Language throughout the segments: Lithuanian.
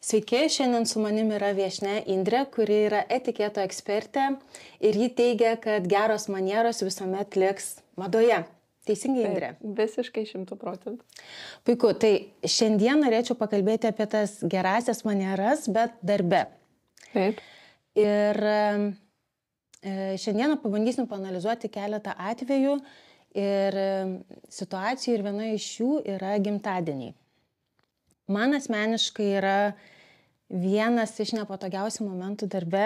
Sveiki, šiandien su manim yra viešnia Indrė, kuri yra etiketo ekspertė ir ji teigia, kad geros manieros visuomet liks madoje. Teisingai, Indrė? Visiškai 100%. Puiku, tai šiandien norėčiau pakalbėti apie tas gerasias manieras, bet darbe. Taip. Ir šiandieną pabandysim paanalizuoti keletą atvejų ir situacijų ir viena iš jų yra gimtadieniai. Man asmeniškai yra vienas iš nepatogiausių momentų darbe.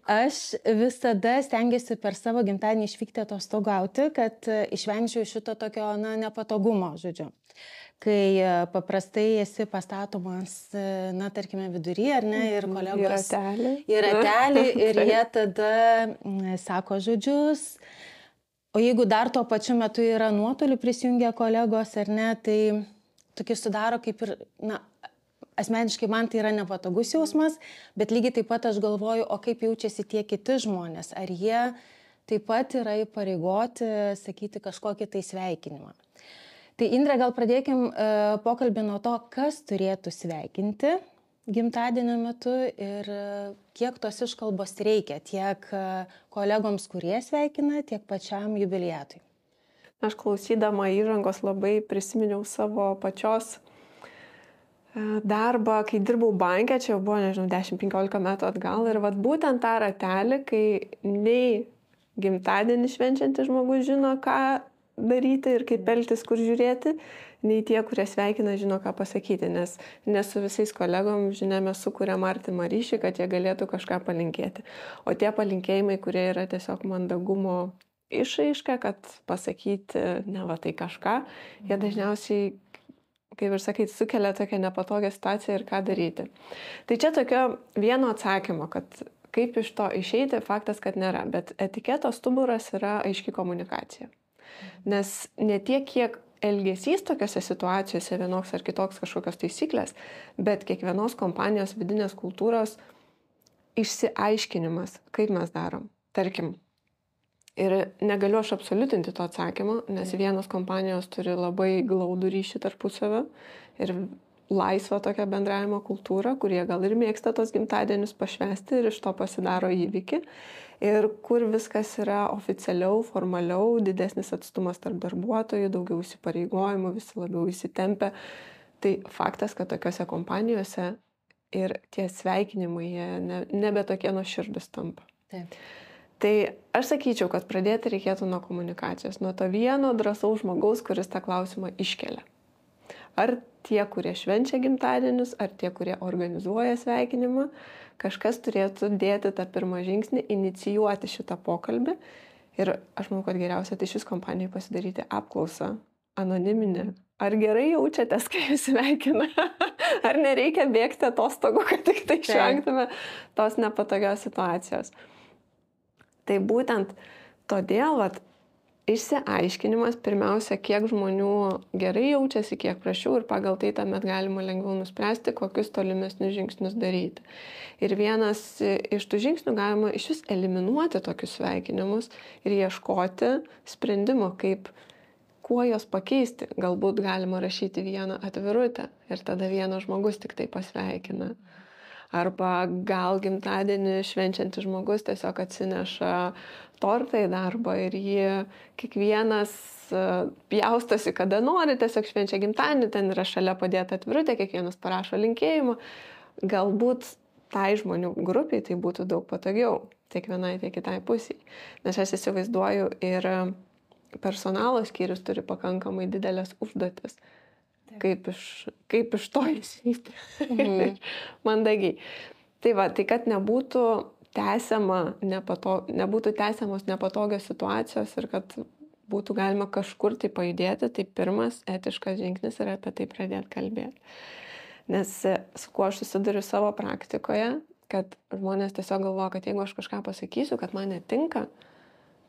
Aš visada stengiuosi per savo gimtadienį išvykti atostogauti, kad išvengčiau šito tokio nepatogumo, žodžiu. Kai paprastai esi pastatomas, tarkime, vidury, ar ne, ir kolegos į ratelį ir jie tada sako žodžius. O jeigu dar tuo pačiu metu yra nuotoliu prisijungę kolegos, ar ne, tai tokį sudaro kaip ir, asmeniškai man tai yra nepatogus jausmas, bet lygiai taip pat aš galvoju, o kaip jaučiasi tie kiti žmonės, ar jie taip pat yra įpareigoti sakyti kažkokį tai sveikinimą. Tai Indrė, gal pradėkim pokalbį nuo to, kas turėtų sveikinti gimtadienio metu ir kiek tos iškalbos reikia tiek kolegoms, kurie sveikina, tiek pačiam jubiliatui. Aš klausydama įžangos labai prisiminiau savo pačios darbą, kai dirbau banke, čia jau buvo, 10-15 metų atgal, ir būtent tą ratelį, kai nei gimtadienį švenčiantis žmogus žino, ką daryti ir kaip elgtis, kur žiūrėti, nei tie, kurie sveikina, žino, ką pasakyti, nes su visais kolegom, žinia, mes sukūrėm artimą ryšį, kad jie galėtų kažką palinkėti. O tie palinkėjimai, kurie yra tiesiog mandagumo išraiška, kad pasakyti tai kažką, jie dažniausiai, kaip ir sakai, sukelia tokią nepatogią situaciją ir ką daryti. Tai čia tokio vieno atsakymo, kad kaip iš to išeiti, faktas, kad nėra, bet etiketo stuburas yra aiški komunikacija. Nes ne tiek, kiek elgesys tokiose situacijose vienoks ar kitoks kažkokios taisyklės, bet kiekvienos kompanijos vidinės kultūros išsiaiškinimas, kaip mes darom. Tarkim, ir negaliu aš absoliutinti to atsakymo, nes vienos kompanijos turi labai glaudų ryšį tarpusavio ir laisvą tokią bendravimo kultūrą, kurie gal ir mėgsta tos gimtadienius pašvęsti ir iš to pasidaro įvykį. Ir kur viskas yra oficialiau, formaliau, didesnis atstumas tarp darbuotojų, daugiau įsipareigojimų, visi labiau įsitempia. Tai faktas, kad tokiose kompanijose ir tie sveikinimai nebe tokie nuoširdūs tampa. Taip. Tai aš sakyčiau, kad pradėti reikėtų nuo komunikacijos, nuo to vieno drąsaus žmogaus, kuris tą klausimą iškelia. Ar tie, kurie švenčia gimtadienius, ar tie, kurie organizuoja sveikinimą, kažkas turėtų dėti tą pirmą žingsnį, inicijuoti šitą pokalbį. Ir aš manau, kad geriausia tai šis kompanijai pasidaryti apklausą, anoniminę. Ar gerai jaučiatės, kai jūs sveikina? Ar nereikia bėgti atostogų, kad tik tai išvengtume tos nepatogios situacijos? Tai būtent todėl, išsiaiškinimas pirmiausia, kiek žmonių gerai jaučiasi, kiek prašiau, ir pagal tai tuomet galima lengviau nuspręsti, kokius tolimesnius žingsnius daryti. Ir vienas iš tų žingsnių galima iš vis eliminuoti tokius sveikinimus ir ieškoti sprendimo, kaip kuo jos pakeisti. Galbūt galima rašyti vieną atvirutę ir tada vienas žmogus tik tai pasveikina. Arba gal gimtadienį švenčiantis žmogus tiesiog atsineša tortą į darbą ir jį kiekvienas pjaustosi, kada nori, tiesiog švenčia gimtadienį, ten yra šalia padėta atvirutė, kiekvienas parašo linkėjimą. Galbūt tai žmonių grupiai tai būtų daug patogiau, tiek vienai, tiek kitai pusiai. Nes aš įsivaizduoju, ir personalo skyrius turi pakankamai didelės užduotis. Kaip iš to išeiti. Mandagiai. Tai kad nebūtų tęsiamos nepatogios situacijos ir kad būtų galima kažkur tai pajudėti, tai pirmas etiškas žingsnis yra apie tai pradėti kalbėti. Nes su kuo aš susiduriu savo praktikoje, kad žmonės tiesiog galvoja, kad jeigu aš kažką pasakysiu, kad man netinka,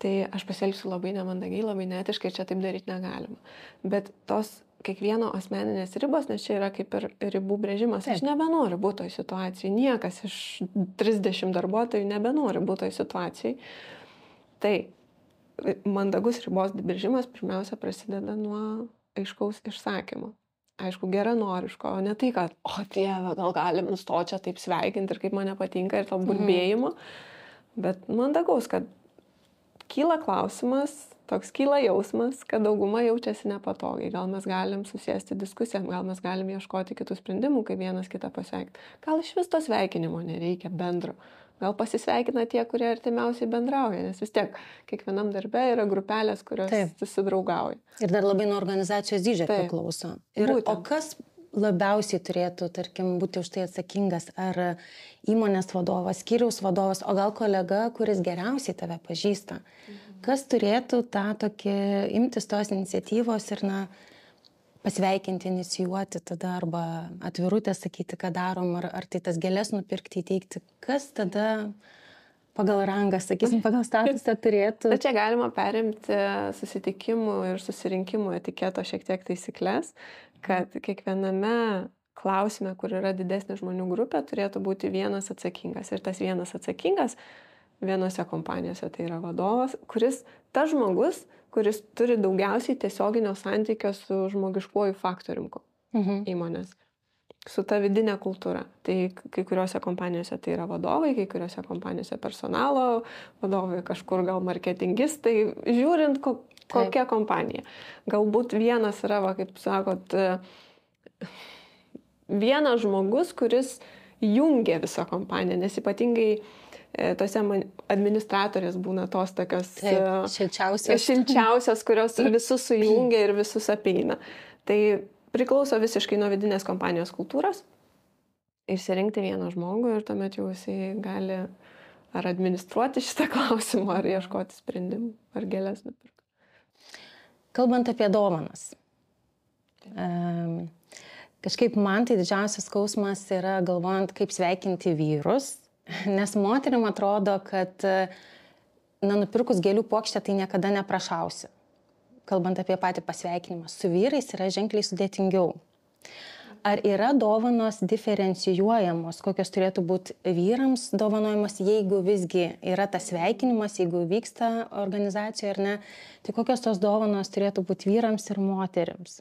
tai aš pasielgsiu labai nemandagiai, labai neetiškai, čia taip daryti negalima. Bet tos kiekvieno asmeninės ribos, nes čia yra kaip ir ribų brėžimas. Aš nebenoriu būti toj situacijai. Niekas iš 30 darbuotojų nebenori būti toj situacijai. Tai mandagus ribos brėžimas pirmiausia prasideda nuo aiškaus išsakymo. aišku, geranoriško, o ne tai, kad, o Dieve, gal galim nustoti čia taip sveikinti ir kaip mane patinka ir to burbėjimo, bet mandagaus, kad kyla klausimas, toks kyla jausmas, kad dauguma jaučiasi nepatogiai. Gal mes galim susėsti diskusijom, gal mes galim ieškoti kitų sprendimų, kaip vienas kitą pasveikinti. Gal iš vis to sveikinimo nereikia bendro. Gal pasisveikina tie, kurie artimiausiai bendrauja, nes vis tiek kiekvienam darbe yra grupelės, kurios susidraugauja. Ir dar labai nuo organizacijos dydžio priklauso. Ir, o kas labiausiai turėtų, tarkim, būti už tai atsakingas? Ar įmonės vadovas, skyriaus vadovas, o gal kolega, kuris geriausiai tave pažįsta? Kas turėtų tą tokį imtis tos iniciatyvos ir, pasveikinti, inicijuoti tada arba atvirutę sakyti, ką darom, ar tai tas gėles nupirkti, įteikti? Kas tada pagal rangą, sakysim, pagal statusą turėtų? Tai čia galima perimti susitikimų ir susirinkimų etiketo šiek tiek taisyklės, kad kiekviename klausime, kur yra didesnė žmonių grupė, turėtų būti vienas atsakingas. Ir tas vienas atsakingas vienose kompanijose tai yra vadovas, tas žmogus, kuris turi daugiausiai tiesioginio santykio su žmogiškuoju faktorium įmonės, su ta vidinė kultūra. Tai kai kuriuose kompanijose tai yra vadovai, kai kuriuose kompanijose personalo vadovai, kažkur gal marketingistai, žiūrint kokia kompanija. Galbūt vienas yra, kaip sakot, vienas žmogus, kuris jungia visą kompaniją, nes ypatingai tose administratorės būna tos tokios šilčiausios, kurios visus sujungia ir visus apeina. Tai priklauso visiškai nuo vidinės kompanijos kultūros. Išsirinkti vieną žmogų ir tuomet jau jisai gali ar administruoti šitą klausimą, ar ieškoti sprendimų, ar gėles nupirkti. Kalbant apie dovanas. Kažkaip man tai didžiausias skausmas yra galvojant, kaip sveikinti vyrus. Nes moterim atrodo, kad nupirkus gėlių puokštę tai niekada neprašausi. Kalbant apie patį pasveikinimą, su vyrais yra ženkliai sudėtingiau. Ar yra dovanos diferencijuojamos, kokios turėtų būti vyrams dovanojamos, jeigu visgi yra tas sveikinimas, jeigu vyksta organizacijoje ar ne, tai kokios tos dovanos turėtų būti vyrams ir moterims?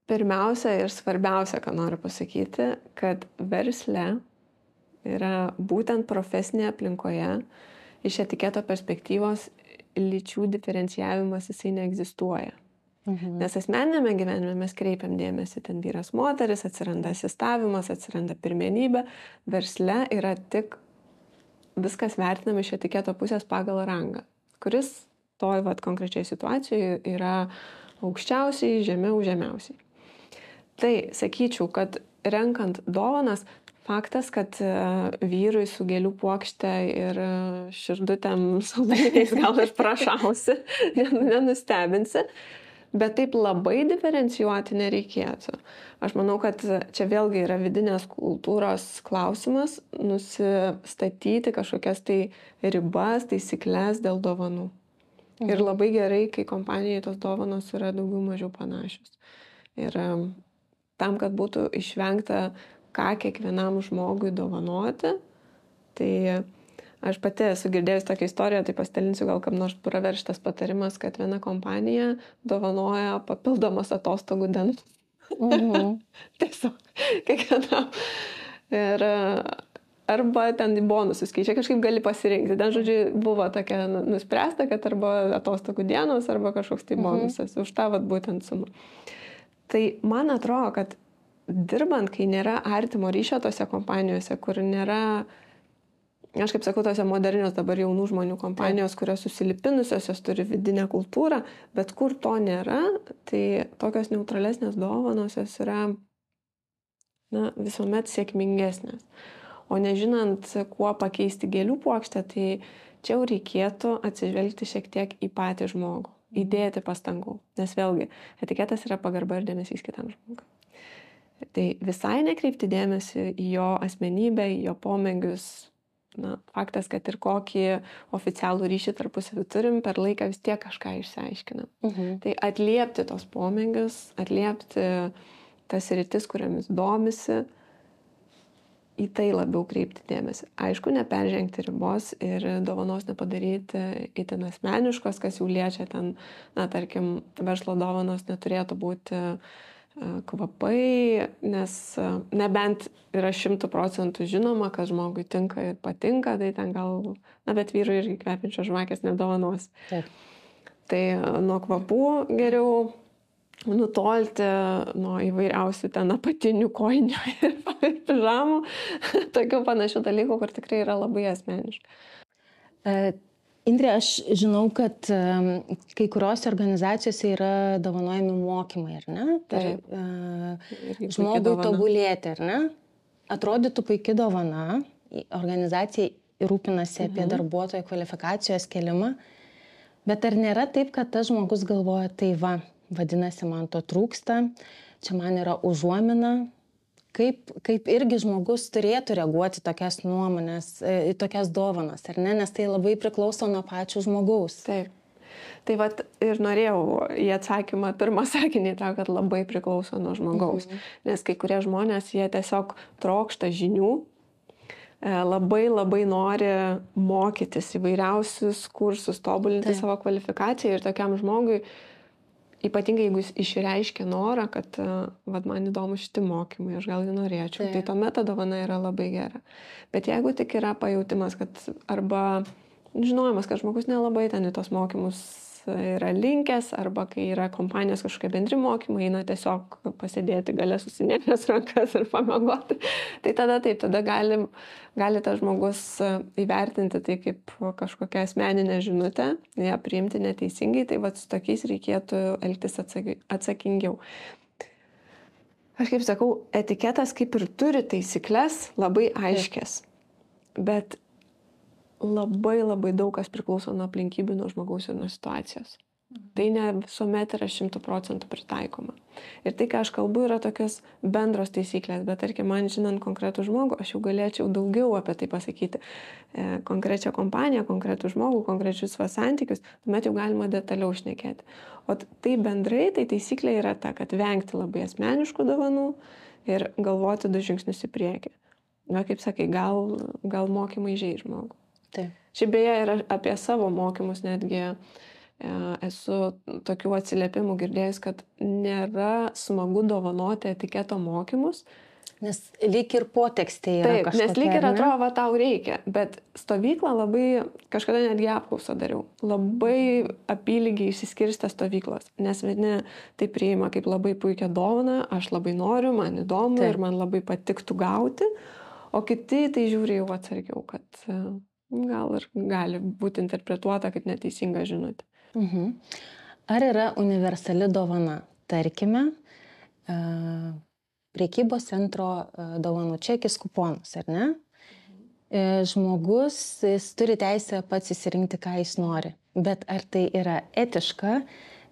Pirmiausia ir svarbiausia, ką noriu pasakyti, kad versle yra būtent profesinėje aplinkoje iš etiketo perspektyvos lyčių diferencijavimas jisai neegzistuoja. Nes asmeninėme gyvenime mes kreipiam dėmesį, ten vyras moteris, atsiranda asistavimas, atsiranda pirmenybė. Versle yra tik viskas vertinama iš etiketo pusės pagal rangą, kuris toj konkrečiai situacijoje yra aukščiausiai, žemiausiai. Tai sakyčiau, kad renkant dovanas, faktas, kad vyrui su gėlių puokšte ir širdutėm saldainiais gal ir prašausi, nenustebinsi, bet taip labai diferencijuoti nereikėtų. Aš manau, kad čia vėlgi yra vidinės kultūros klausimas, nusistatyti kažkokias tai ribas, taisyklės dėl dovanų. Ir labai gerai, kai kompanijai tos dovanos yra daugiau mažiau panašios. Ir tam, kad būtų išvengta ką kiekvienam žmogui dovanoti. Tai aš pati esu girdėjus tokią istoriją, tai pasidalinsiu, gal kam nors pravers šitas patarimas, kad viena kompanija dovanoja papildomas atostogų dienas. Tiesiog kiekvienam. Ir arba ten į bonusus keičia, kažkaip gali pasirinkti. Ten, žodžiu, buvo tokia nuspręsta, kad arba atostogų dienos, arba kažkoks tai bonusas. Už tą būtent sumą. Tai man atrodo, kad dirbant, kai nėra artimo ryšio tose kompanijose, kur nėra, aš kaip sakau, tose modernios dabar jaunų žmonių kompanijos, kurios susilipinusios, jos turi vidinę kultūrą, bet kur to nėra, tai tokios neutralesnės dovanos jos yra visuomet sėkmingesnės. O nežinant, kuo pakeisti gėlių puokštę, tai čia jau reikėtų atsižvelgti šiek tiek į patį žmogų, įdėti pastangų. Nes vėlgi, etiketas yra pagarba ir dėmesys kitam žmogui. Tai visai nekreipti dėmesį į jo asmenybę, į jo pomėgius. Faktas, kad ir kokį oficialų ryšį tarpusavį turim, per laiką vis tiek kažką išsiaiškinam. Tai atliepti tos pomėgius, atliepti tas sritis, kuriamis domisi, į tai labiau kreipti dėmesį. Aišku, neperžengti ribos ir dovanos nepadaryti itin asmeniškos, kas jau liečia ten, tarkim, verslo dovanos neturėtų būti kvapai, nes nebent yra 100% žinoma, kad žmogui tinka ir patinka, tai ten gal, bet vyrui irgi kvepiančios žvakės nedovanos. Taip. Tai nuo kvapų geriau nutolti, nuo įvairiausių ten apatinių kojinių ir pižamų, tokių panašių dalykų, kur tikrai yra labai asmeniška. Indrė, aš žinau, kad kai kuriuose organizacijose yra dovanojami mokymai, ar ne? Taip. Žmogui tobulėti, ar ne? Atrodytų puikia dovana, organizacija rūpinasi apie darbuotojo kvalifikacijos kėlimą, bet ar nėra taip, kad tas žmogus galvoja, tai vadinasi, man to trūksta, čia man yra užuomina. Kaip irgi žmogus turėtų reaguoti tokias nuomonės, į tokias dovanas, ar ne? Nes tai labai priklauso nuo pačių žmogaus. Taip. Tai vat ir norėjau į atsakymą pirmą sakinį tą, kad labai priklauso nuo žmogaus. Nes kai kurie žmonės, jie tiesiog trokšta žinių, labai nori mokytis įvairiausius kursus, tobulinti savo kvalifikaciją ir tokiam žmogui, ypatingai jeigu jis išreiškia norą, kad man įdomu šitie mokymai, aš gal jį norėčiau, tai tuomet ta dovana yra labai gera. Bet jeigu tik yra pajautimas, kad arba žinojimas, kad žmogus nelabai ten į tos mokymus yra linkęs, arba kai yra kompanijos kažkokie bendri mokymai, eina tiesiog pasėdėti gale susinėmęs rankas ir pamiegoti, tai tada gali tas žmogus įvertinti tai kaip kažkokią asmeninę žinutę, ją priimti neteisingai, tai su tokiais reikėtų elgtis atsakingiau. Aš kaip sakau, etiketas kaip ir turi taisyklės labai aiškias, bet labai daug kas priklauso nuo aplinkybių, nuo žmogaus ir nuo situacijos. Tai ne visuomet yra 100% pritaikoma. Ir tai, ką aš kalbu, yra tokios bendros taisyklės, bet tarkim, man žinant konkretų žmogų, aš jau galėčiau daugiau apie tai pasakyti. Konkrečią kompaniją, konkretų žmogų, konkrečius santykius, tuomet jau galima detaliau šnekėti. O tai bendrai, tai taisyklė yra ta, kad vengti labai asmeniškų dovanų ir galvoti 2 žingsnius į priekį. Kaip sakai, gal mokymai žeis žmogų. Taip. Šiaip beje ir apie savo mokymus netgi esu tokių atsiliepimų girdėjus, kad nėra smagu dovanoti etiketo mokymus. Nes lyg ir potekstė yra kažkokia. Taip, nes lyg ir atrodo, tau reikia, bet stovyklą labai, kažkada netgi apklausą dariau, labai apylygiai išsiskirstė stovyklos, nes vieni tai priima kaip labai puikią dovaną, aš labai noriu, man įdomu ir man labai patiktų gauti, o kiti tai žiūri jau atsargiau, kad gal ir gali būti interpretuota kaip neteisinga žinutė. Ar yra universali dovana? Tarkime, prekybos centro dovanų čekis, kuponas, ar ne? Žmogus, jis turi teisę pats įsirinkti, ką jis nori. Bet ar tai yra etiška?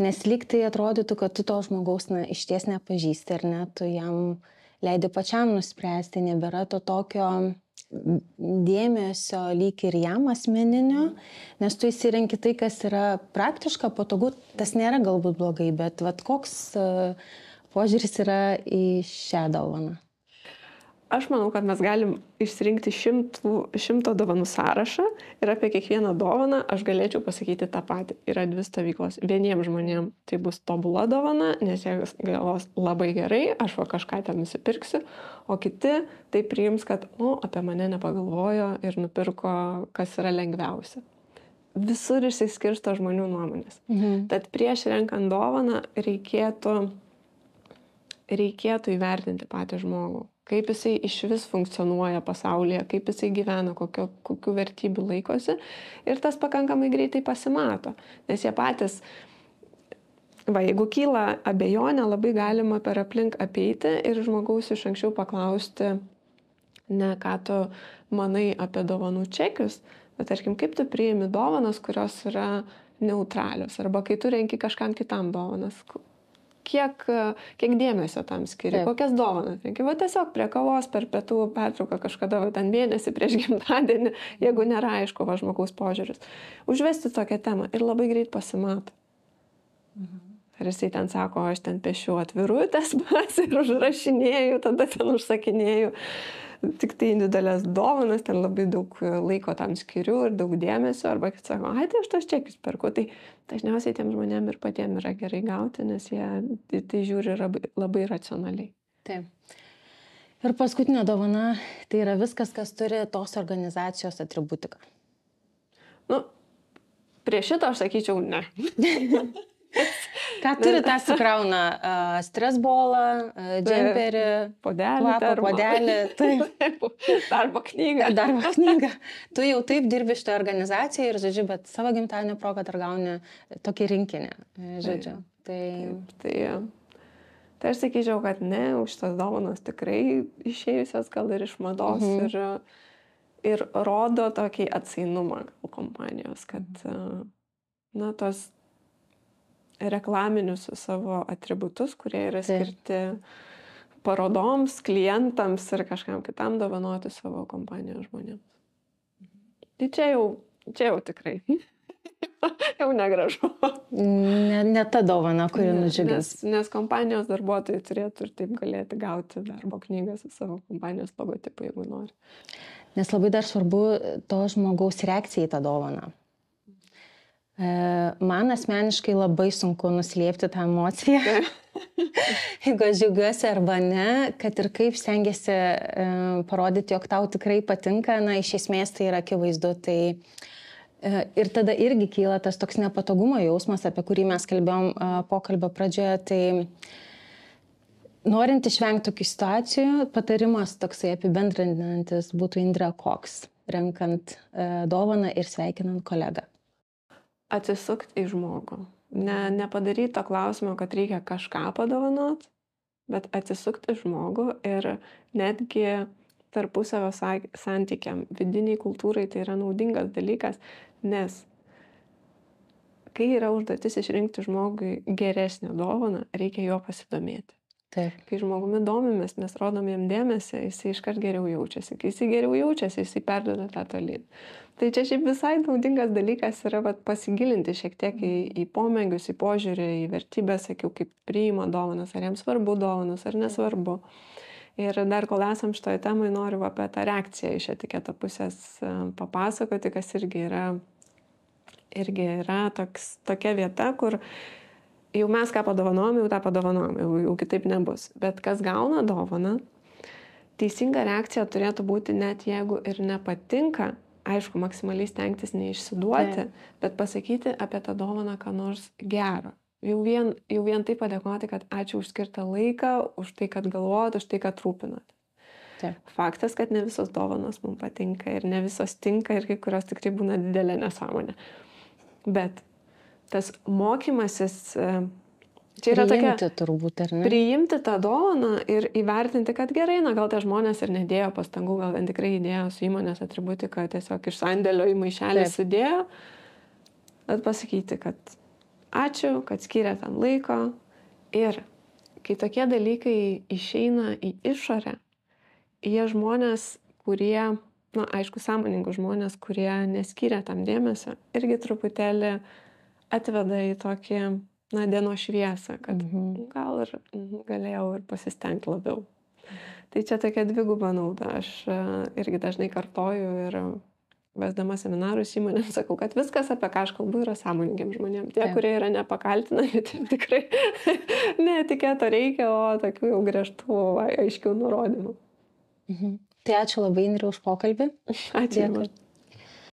Nes lyg tai atrodytų, kad tu to žmogaus išties nepažįsti, ar ne? Tu jam leidi pačiam nuspręsti, nebėra to tokio dėmesio lyg ir jam asmeninio, nes tu įsirenki tai, kas yra praktiška, patogu, tas nėra galbūt blogai, bet koks požiūris yra į šią dovaną? Aš manau, kad mes galim išsirinkti 100 dovanų sąrašą ir apie kiekvieną dovaną aš galėčiau pasakyti tą patį. Yra 2 stovyklos. Vieniems žmonėms tai bus tobula dovana, nes jie galvos labai gerai, aš kažką ten nusipirksiu, o kiti tai priims, kad apie mane nepagalvojo ir nupirko, kas yra lengviausia. Visur išsiskirsto žmonių nuomonės. Tad prieš renkant dovaną reikėtų įvertinti patį žmogų. Kaip jisai iš vis funkcionuoja pasaulyje, kaip jisai gyvena, kokių vertybių laikosi. Ir tas pakankamai greitai pasimato. Nes jie patys, jeigu kyla abejonė, labai galima per aplink apeiti ir žmogaus iš anksčiau paklausti, ne ką tu manai apie dovanų čekius, bet tarkim, kaip tu priimi dovanas, kurios yra neutralios. Arba kai tu renki kažkam kitam dovanas. Kiek dėmesio tam skiri, kokias dovanas. Tiesiog prie kavos per pietų pertrauką kažkada ten mėnesį prieš gimtadienį, jeigu nėra aišku žmogaus požiūris. Užvesti tokią temą ir labai greit pasimato. Ar jisai ten sako, aš ten piešiu atvirutės pats ir užrašinėju, tada ten užsakinėju tik tai individualias dovanas, ten labai daug laiko tam skiriu ir daug dėmesio, arba kad sako, ai, tai aš tos čekius perku, tai dažniausiai tiem žmonėm ir patiem yra gerai gauti, nes jie tai žiūri labai racionaliai. Taip. Ir paskutinė dovana, tai yra viskas, kas turi tos organizacijos atributiką. Nu, prie šito aš sakyčiau ne. Ką turi, tą sukrauna stresbolą, džemperį, podelį, darbo knygą. Darbo knygą. Tu jau taip dirbi šitą organizaciją ir, žodžiu, bet savo gimtadienio progą dar gauni tokį rinkinį, žodžiu. Tai aš sakyčiau, kad ne, už šitas dovanos tikrai išėjusios gal ir iš mados ir rodo tokį atsainumą kompanijos, kad tos reklaminius savo atributus, kurie yra skirti parodoms, klientams ir kažkam kitam dovanoti savo kompanijos žmonėms. Tai čia jau tikrai. Jau negražu. Ne ta dovana, kuri nudžiugins. Nes kompanijos darbuotojai turėtų ir taip galėti gauti darbo knygą su savo kompanijos logotipu, jeigu nori. Nes labai dar svarbu to žmogaus reakcija į tą dovaną. Man asmeniškai labai sunku nuslėpti tą emociją, jeigu aš džiaugiuosi arba ne, kad ir kaip stengiasi parodyti, jog tau tikrai patinka, iš esmės tai yra akivaizdu. Tai ir tada irgi kyla tas toks nepatogumo jausmas, apie kurį mes kalbėjom pokalbio pradžioje. Tai norint išvengti tokių situacijų, patarimas toksai apibendrinantis būtų Indrė koks, renkant dovaną ir sveikinant kolegą. Atsisukti į žmogų. Nepadaryti to klausimo, kad reikia kažką padovanot, bet atsisukti į žmogų ir netgi tarpusavio santykiam, vidiniai kultūrai tai yra naudingas dalykas, nes kai yra užduotis išrinkti žmogui geresnę dovaną, reikia jo pasidomėti. Taip. Kai žmogumi domimės, mes rodom jam dėmesį, jisai iškart geriau jaučiasi. Kai jisai geriau jaučiasi, jisai perduoda tą tolyn. Tai čia šiaip visai naudingas dalykas yra pasigilinti šiek tiek į pomėgius, į požiūrį, į vertybės, sakiau, kaip priima dovanas, ar jiems svarbu dovanas, ar nesvarbu. Ir dar kol esam šitoje temai, noriu apie tą reakciją iš etiketo pusės papasakoti, kas irgi yra tokia vieta, kur jau mes ką padovanojom, jau tą padovanojom, jau kitaip nebus. Bet kas gauna dovaną, teisinga reakcija turėtų būti net jeigu ir nepatinka, aišku, maksimaliai stengtis neišsiduoti, bet pasakyti apie tą dovaną ką nors gero. Jau vien tai padėkoti, kad ačiū už skirtą laiką, už tai, kad galvojat, už tai, kad rūpinat. Taip. Faktas, kad ne visos dovanos mums patinka ir ne visos tinka ir kai kurios tikrai būna didelė nesąmonė. Bet tas mokymasis, čia yra priimti turbūt, ar ne? Priimti tą dovaną ir įvertinti, kad gerai, gal tie žmonės ir nedėjo pastangų, gal ten tikrai įdėjo su įmonės atributika, tiesiog iš sandėlio į maišelį sudėjo, bet pasakyti, kad ačiū, kad skyrė tam laiko. Ir kai tokie dalykai išeina į išorę, jie žmonės, kurie, aišku, sąmoningų žmonės, kurie neskyrė tam dėmesio, irgi truputėlį atveda į tokį, dienos šviesą, kad gal ir galėjau ir pasistengti labiau. Tai čia tokia dviguba nauda. Aš irgi dažnai kartoju ir vesdama seminarus įmonėms sakau, kad viskas, apie ką aš kalbu, yra sąmoningiams žmonėms. Tie, kurie yra nepakaltinami, tai tikrai ne etiketo reikia, o tokių jau griežtų, aiškių nurodymų. Tai ačiū labai, Indrė, už pokalbį. Ačiū.